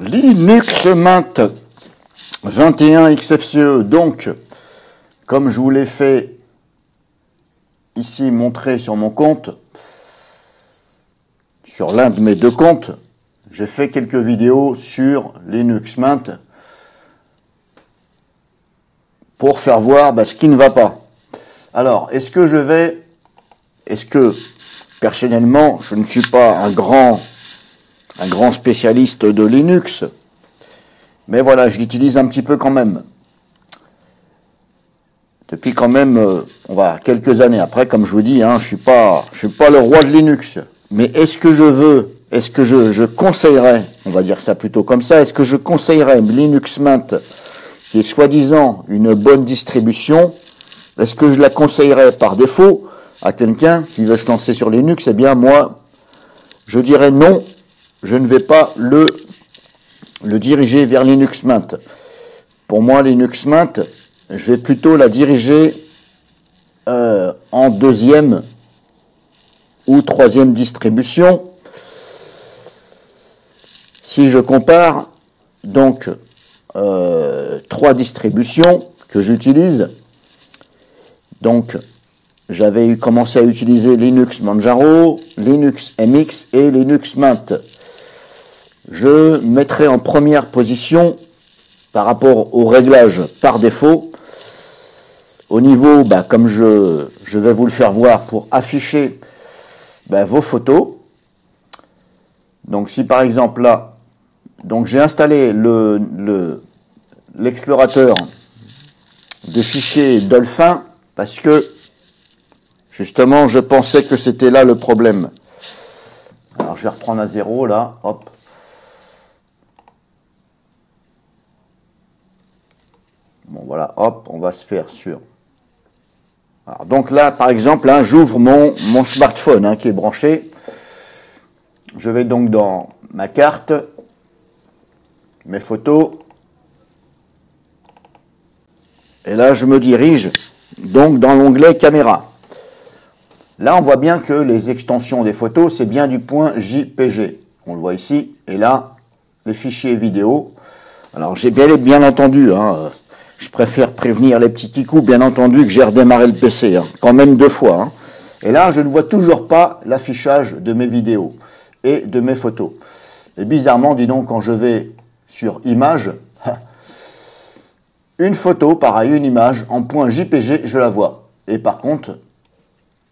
Linux Mint 21 XFCE. Donc, comme je vous l'ai fait ici montrer sur mon compte, sur l'un de mes deux comptes, j'ai fait quelques vidéos sur Linux Mint pour faire voir ce qui ne va pas. Alors, est-ce que personnellement, je ne suis pas un grand spécialiste de Linux, mais voilà, je l'utilise un petit peu quand même. Depuis quand même, on va quelques années après, comme je vous dis, je suis pas le roi de Linux. Mais est-ce que je conseillerais, on va dire ça plutôt comme ça, est-ce que je conseillerais Linux Mint, qui est soi-disant une bonne distribution, est-ce que je la conseillerais par défaut à quelqu'un qui veut se lancer sur Linux? Eh bien moi, je dirais non, je ne vais pas le diriger vers Linux Mint. Pour moi, Linux Mint, je vais plutôt la diriger en deuxième ou troisième distribution. Si je compare donc trois distributions que j'utilise, donc j'avais commencé à utiliser Linux Manjaro, Linux MX et Linux Mint. Je mettrai en première position par rapport au réglage par défaut. Au niveau, comme je vais vous le faire voir pour afficher vos photos. Donc si par exemple là, donc j'ai installé l'explorateur de fichiers Dolphin parce que justement je pensais que c'était là le problème. Alors je vais reprendre à zéro là, hop. Bon voilà, hop, on va se faire sur. Alors, donc là par exemple, j'ouvre mon smartphone qui est branché. Je vais donc dans ma carte, mes photos, et là je me dirige donc dans l'onglet caméra. Là on voit bien que les extensions des photos c'est bien du point JPG, on le voit ici, et là les fichiers vidéo. Alors j'ai bien entendu, je préfère prévenir les petits kikous, bien entendu que j'ai redémarré le PC, quand même 2 fois. Et là je ne vois toujours pas l'affichage de mes vidéos et de mes photos. Et bizarrement, dis donc, quand je vais sur images, une photo, pareil, une image, en point JPG, je la vois. Et par contre,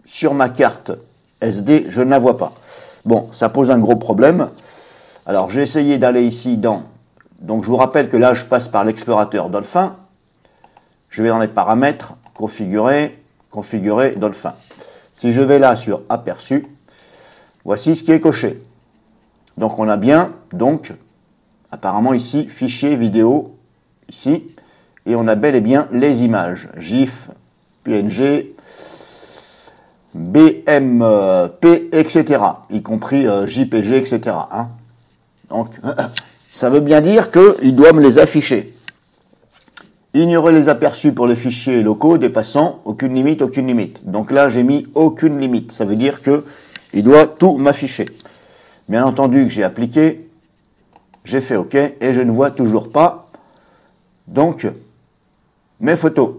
sur ma carte SD, je ne la vois pas. Bon, ça pose un gros problème. Alors, j'ai essayé d'aller ici dans... Donc, je vous rappelle que là, je passe par l'explorateur Dolphin. Je vais dans les paramètres, configurer Dolphin. Si je vais là sur aperçu, voici ce qui est coché. Donc on a bien, apparemment ici, fichier vidéo, ici, et on a bel et bien les images, GIF, PNG, BMP, etc., y compris JPG, etc. Donc ça veut bien dire qu'il doit me les afficher. Ignorer les aperçus pour les fichiers locaux dépassant aucune limite, aucune limite. Donc là j'ai mis aucune limite, ça veut dire qu'il doit tout m'afficher. Bien entendu que j'ai appliqué, j'ai fait OK et je ne vois toujours pas donc mes photos.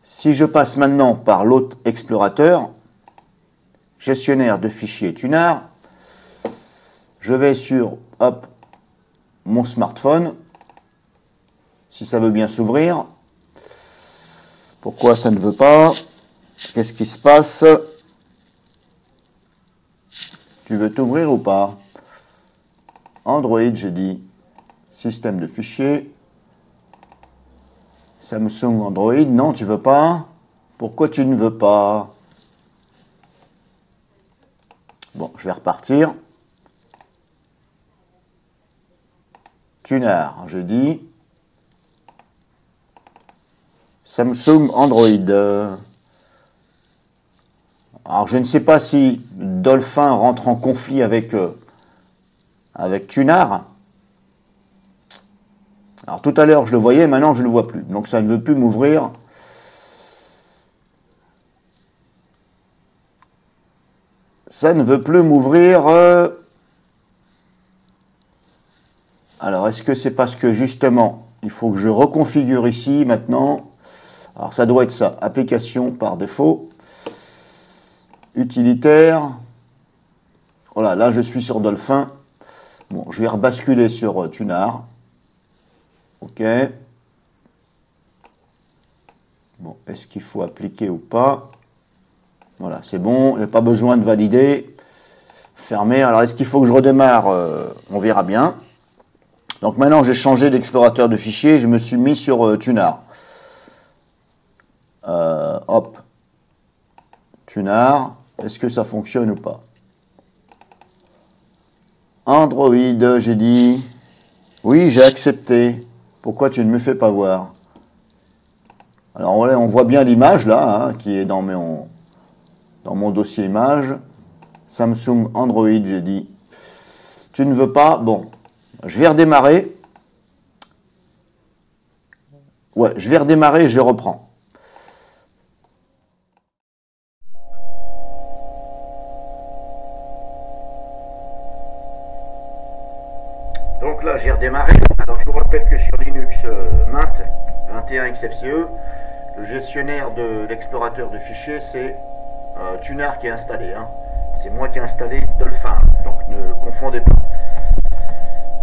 Si je passe maintenant par l'autre explorateur, gestionnaire de fichiers Tunard, je vais sur mon smartphone, si ça veut bien s'ouvrir. Pourquoi ça ne veut pas? Qu'est-ce qui se passe? Tu veux t'ouvrir ou pas? Android, j'ai dit. Système de fichiers. Samsung Android. Non, tu veux pas? Pourquoi tu ne veux pas? Bon, je vais repartir. Tunard, je dis. Samsung Android. Alors, je ne sais pas si Dolphin rentre en conflit avec Tunard. Alors tout à l'heure je le voyais, maintenant je ne le vois plus. Donc ça ne veut plus m'ouvrir. Ça ne veut plus m'ouvrir Alors, est-ce que c'est parce que justement, il faut que je reconfigure ici maintenant? Alors, ça doit être ça. Application par défaut. Utilitaire. Voilà, là, je suis sur Dolphin. Bon, je vais rebasculer sur Tunar. OK. Bon, est-ce qu'il faut appliquer ou pas? Voilà, c'est bon. Il n'y a pas besoin de valider. Fermer. Alors, est-ce qu'il faut que je redémarre? On verra bien. Donc, maintenant, j'ai changé d'explorateur de fichiers. Je me suis mis sur Tunar. Hop. Tunar. Est-ce que ça fonctionne ou pas? Android, j'ai dit. Oui, j'ai accepté. Pourquoi tu ne me fais pas voir? Alors, on voit bien l'image, là, hein, qui est dans mon dossier image. Samsung Android, j'ai dit. Tu ne veux pas? Bon, je vais redémarrer. Ouais, je vais redémarrer et je reprends. Donc là, j'ai redémarré. Alors, je vous rappelle que sur Linux Mint 21 XFCE, le gestionnaire de l'explorateur de fichiers, c'est Tunar qui est installé. Hein. C'est moi qui ai installé Dolphin, donc ne confondez pas.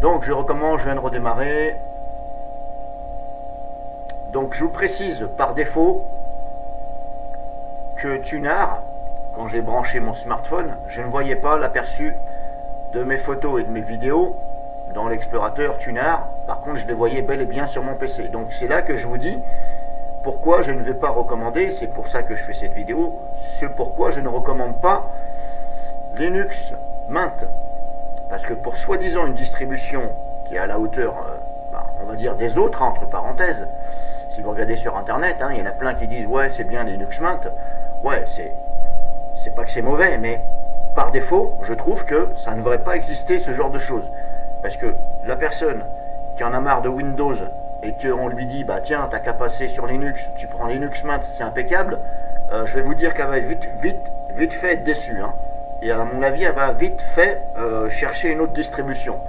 Donc, je recommence, je viens de redémarrer. Donc, je vous précise par défaut que Tunar, quand j'ai branché mon smartphone, je ne voyais pas l'aperçu de mes photos et de mes vidéos dans l'explorateur Tunar. Par contre, je les voyais bel et bien sur mon PC. Donc, c'est là que je vous dis pourquoi je ne vais pas recommander, c'est pour ça que je fais cette vidéo, c'est pourquoi je ne recommande pas Linux Mint. Parce que pour soi-disant une distribution qui est à la hauteur, on va dire des autres, entre parenthèses, si vous regardez sur Internet, hein, il y en a plein qui disent « ouais, c'est bien Linux Mint ». Ouais, c'est pas que c'est mauvais, mais par défaut, je trouve que ça ne devrait pas exister ce genre de choses. Parce que la personne qui en a marre de Windows et qu'on lui dit « bah tiens, t'as qu'à passer sur Linux, tu prends Linux Mint, c'est impeccable », je vais vous dire qu'elle va être vite fait être déçue. Hein. Et à mon avis, elle va vite fait chercher une autre distribution.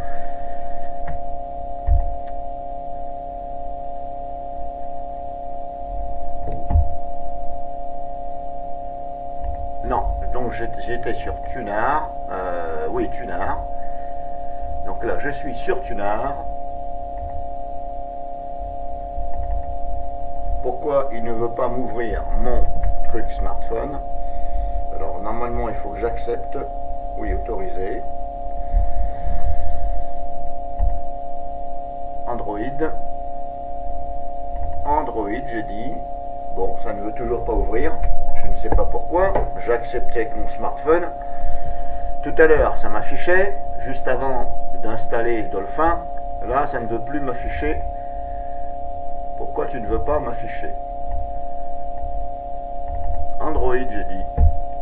Non, donc j'étais sur Tunar. Oui, Tunar. Donc là, je suis sur Tunar. Pourquoi il ne veut pas m'ouvrir mon truc smartphone? Alors, normalement, il faut que j'accepte. Oui, autoriser. Android. Android, j'ai dit. Bon, ça ne veut toujours pas ouvrir. Je ne sais pas pourquoi. J'ai accepté avec mon smartphone. Tout à l'heure, ça m'affichait. Juste avant d'installer Dolphin. Là, ça ne veut plus m'afficher. Pourquoi tu ne veux pas m'afficher? Android, j'ai dit.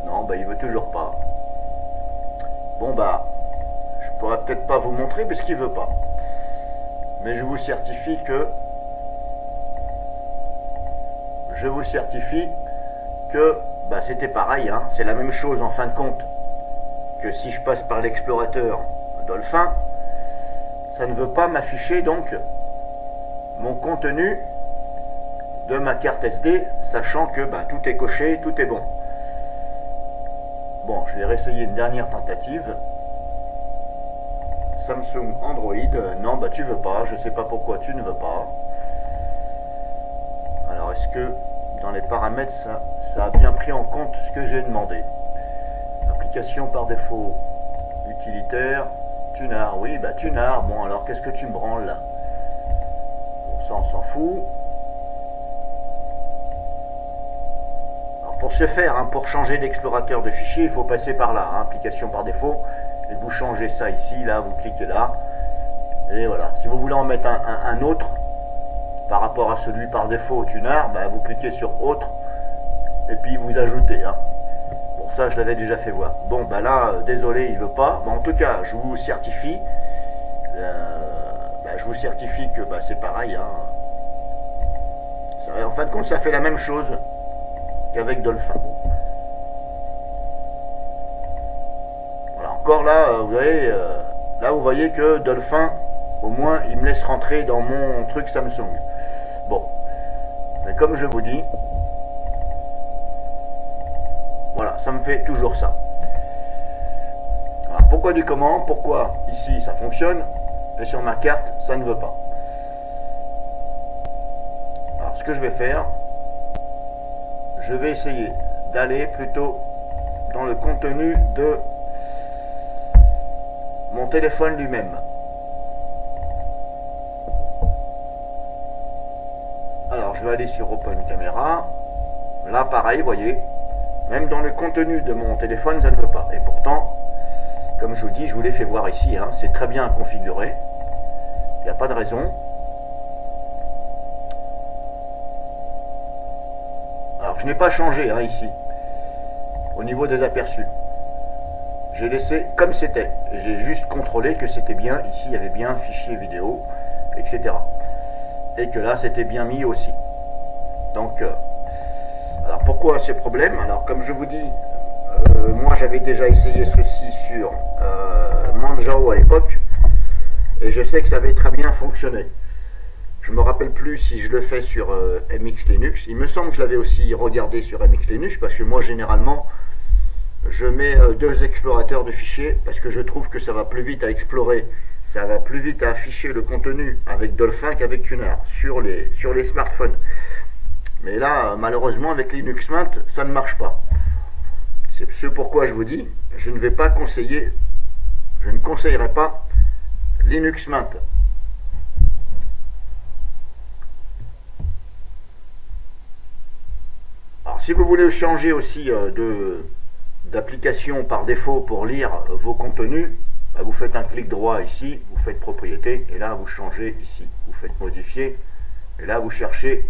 Non, bah il veut toujours pas. Bon bah, je pourrais peut-être pas vous montrer parce qu'il veut pas. Mais je vous certifie que bah, c'était pareil, hein. C'est la même chose en fin de compte que si je passe par l'explorateur Dolphin, ça ne veut pas m'afficher donc mon contenu de ma carte SD, sachant que bah, tout est coché, tout est bon. Bon, je vais réessayer une dernière tentative. Samsung Android, non, bah tu veux pas, je sais pas pourquoi tu ne veux pas. Alors, est-ce que dans les paramètres, ça a bien pris en compte ce que j'ai demandé? Application par défaut, utilitaire, Tunar, oui, bah Tunar, bon alors qu'est-ce que tu me branles là? Bon, ça on s'en fout. Pour ce faire, hein, pour changer d'explorateur de fichiers, il faut passer par là, hein, application par défaut, et vous changez ça ici, là, vous cliquez là, et voilà. Si vous voulez en mettre un autre, par rapport à celui par défaut Tunar, bah, vous cliquez sur autre, et puis vous ajoutez. Hein. Bon, ça, je l'avais déjà fait voir. Bon, bah là, désolé, il veut pas. Bon, en tout cas, je vous certifie, que bah, c'est pareil. Hein. Ça, en fin de compte, ça fait la même chose qu'avec Dolphin. Voilà, encore là, vous voyez que Dolphin Au moins, il me laisse rentrer dans mon truc Samsung. Bon, mais comme je vous dis, voilà, ça me fait toujours ça. Alors, pourquoi du comment? Pourquoi ici ça fonctionne et sur ma carte ça ne veut pas? Alors, ce que je vais faire, je vais essayer d'aller plutôt dans le contenu de mon téléphone lui-même. Alors, je vais aller sur Open Camera. Là, pareil, vous voyez, même dans le contenu de mon téléphone, ça ne veut pas. Et pourtant, comme je vous dis, je vous l'ai fait voir ici, hein, c'est très bien configuré. Il n'y a pas de raison. Alors, je n'ai pas changé hein, ici, au niveau des aperçus. J'ai laissé comme c'était. J'ai juste contrôlé que c'était bien. Ici, il y avait bien fichier vidéo, etc. Et que là, c'était bien mis aussi. Donc, alors pourquoi ces problèmes? Alors, comme je vous dis, moi, j'avais déjà essayé ceci sur Manjaro à l'époque. Et je sais que ça avait très bien fonctionné. Je me rappelle plus si je le fais sur MX Linux. Il me semble que je l'avais aussi regardé sur MX Linux, parce que moi, généralement, je mets deux explorateurs de fichiers, parce que je trouve que ça va plus vite à explorer, ça va plus vite à afficher le contenu avec Dolphin qu'avec Tuner, sur les smartphones. Mais là, malheureusement, avec Linux Mint, ça ne marche pas. C'est ce pourquoi je vous dis, je ne vais pas conseiller, je ne conseillerais pas Linux Mint. Alors, si vous voulez changer aussi d'application par défaut pour lire vos contenus, bah, vous faites un clic droit ici, vous faites propriété, et là vous changez ici, vous faites modifier, et là vous cherchez,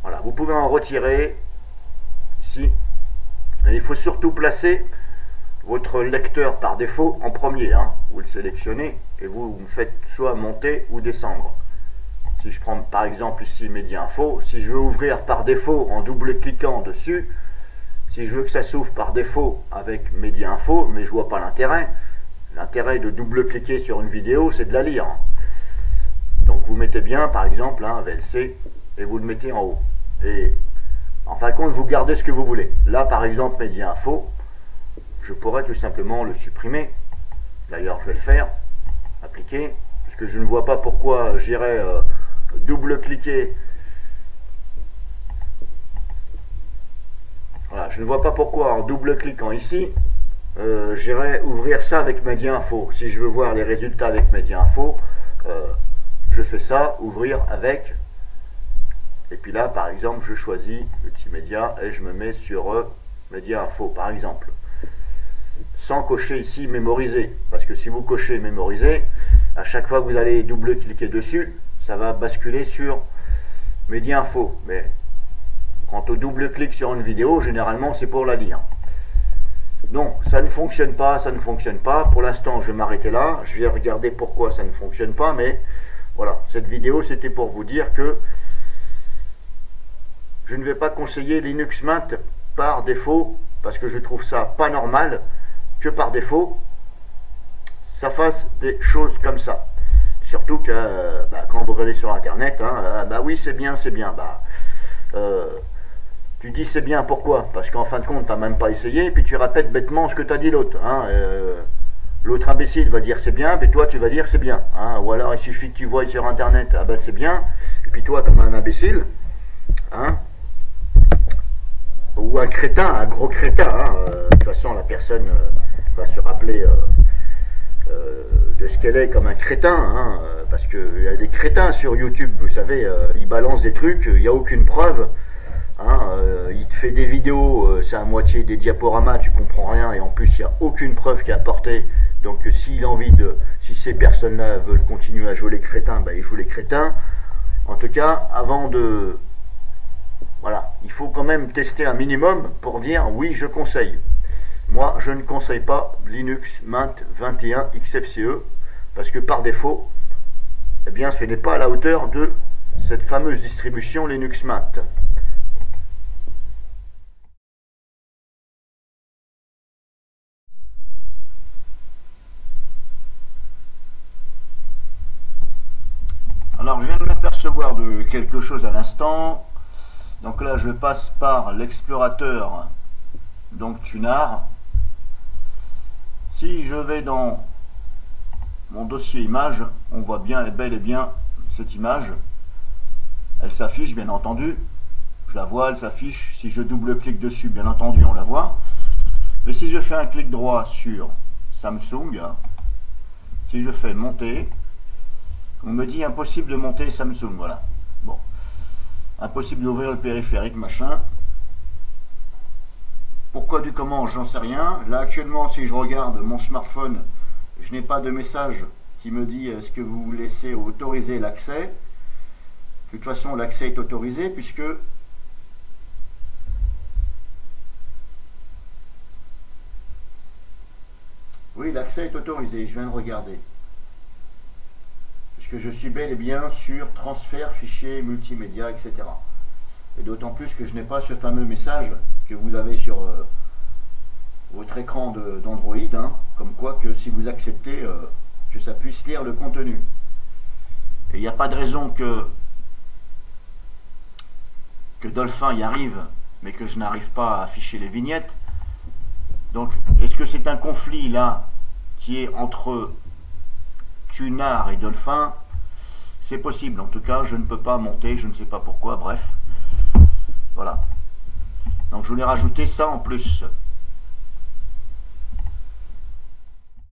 voilà, vous pouvez en retirer ici, et il faut surtout placer votre lecteur par défaut en premier, hein. Vous le sélectionnez, et vous faites soit monter ou descendre. Si je prends par exemple ici Média Info, si je veux ouvrir par défaut en double-cliquant dessus, si je veux que ça s'ouvre par défaut avec Média Info, mais je vois pas l'intérêt. L'intérêt de double-cliquer sur une vidéo, c'est de la lire. Donc vous mettez bien, par exemple, un VLC, et vous le mettez en haut. Et en fin de compte, vous gardez ce que vous voulez. Là, par exemple, Média Info, je pourrais tout simplement le supprimer. D'ailleurs, je vais le faire. Appliquer. Parce que je ne vois pas pourquoi j'irais double-cliquer. Voilà, je ne vois pas pourquoi en double-cliquant ici, j'irai ouvrir ça avec Média Info. Si je veux voir les résultats avec Média Info, je fais ça, ouvrir avec. Et puis là, par exemple, je choisis multimédia et je me mets sur Média Info, par exemple. Sans cocher ici mémoriser. Parce que si vous cochez mémoriser, à chaque fois que vous allez double-cliquer dessus, ça va basculer sur Média Info. Mais quant au double-clic sur une vidéo, généralement, c'est pour la lire. Donc, ça ne fonctionne pas, ça ne fonctionne pas. Pour l'instant, je vais m'arrêter là. Je vais regarder pourquoi ça ne fonctionne pas. Mais voilà, cette vidéo, c'était pour vous dire que je ne vais pas conseiller Linux Mint par défaut, parce que je trouve ça pas normal que par défaut, ça fasse des choses comme ça. Surtout que quand vous allez sur Internet, hein, bah oui, c'est bien, c'est bien. Tu dis c'est bien, pourquoi? Parce qu'en fin de compte, tu n'as même pas essayé, et puis tu répètes bêtement ce que tu as dit l'autre. Hein, l'autre imbécile va dire c'est bien, puis toi tu vas dire c'est bien. Hein, ou alors il suffit que tu vois sur Internet, ah ben c'est bien, et puis toi comme un imbécile, hein, ou un crétin, un gros crétin, hein, de toute façon la personne va se rappeler de ce qu'elle est comme un crétin, hein, parce qu'il y a des crétins sur YouTube, vous savez, ils balancent des trucs, il n'y a aucune preuve. Hein, il te fait des vidéos, c'est à moitié des diaporamas, tu comprends rien, et en plus il n'y a aucune preuve qui est apportée. Donc s'il a envie de, si ces personnes-là veulent continuer à jouer les crétins, bah, ils jouent les crétins. En tout cas, avant de, voilà, il faut quand même tester un minimum pour dire oui, je conseille. Moi, je ne conseille pas Linux Mint 21 XFCE parce que par défaut, eh bien, ce n'est pas à la hauteur de cette fameuse distribution Linux Mint. Alors je viens de m'apercevoir de quelque chose à l'instant. Donc là je passe par l'explorateur, donc Tunar. Si je vais dans mon dossier image, on voit bien et bel et bien cette image. Elle s'affiche bien entendu. Je la vois, elle s'affiche. Si je double-clique dessus, bien entendu, on la voit. Mais si je fais un clic droit sur Samsung, si je fais monter, on me dit impossible de monter Samsung, voilà. Bon. Impossible d'ouvrir le périphérique, machin. Pourquoi du comment, j'en sais rien. Là, actuellement, si je regarde mon smartphone, je n'ai pas de message qui me dit est-ce que vous laissez autoriser l'accès. De toute façon, l'accès est autorisé puisque oui, l'accès est autorisé, je viens de regarder. Puisque je suis bel et bien sur transfert, fichier, multimédia, etc. Et d'autant plus que je n'ai pas ce fameux message que vous avez sur votre écran d'Android, hein, comme quoi que si vous acceptez, que ça puisse lire le contenu. Et il n'y a pas de raison que Dolphin y arrive, mais que je n'arrive pas à afficher les vignettes. Donc, est-ce que c'est un conflit là qui est entre Tunar et Dolphin? C'est possible. En tout cas, je ne peux pas monter, je ne sais pas pourquoi. Bref, voilà. Donc, je voulais rajouter ça en plus.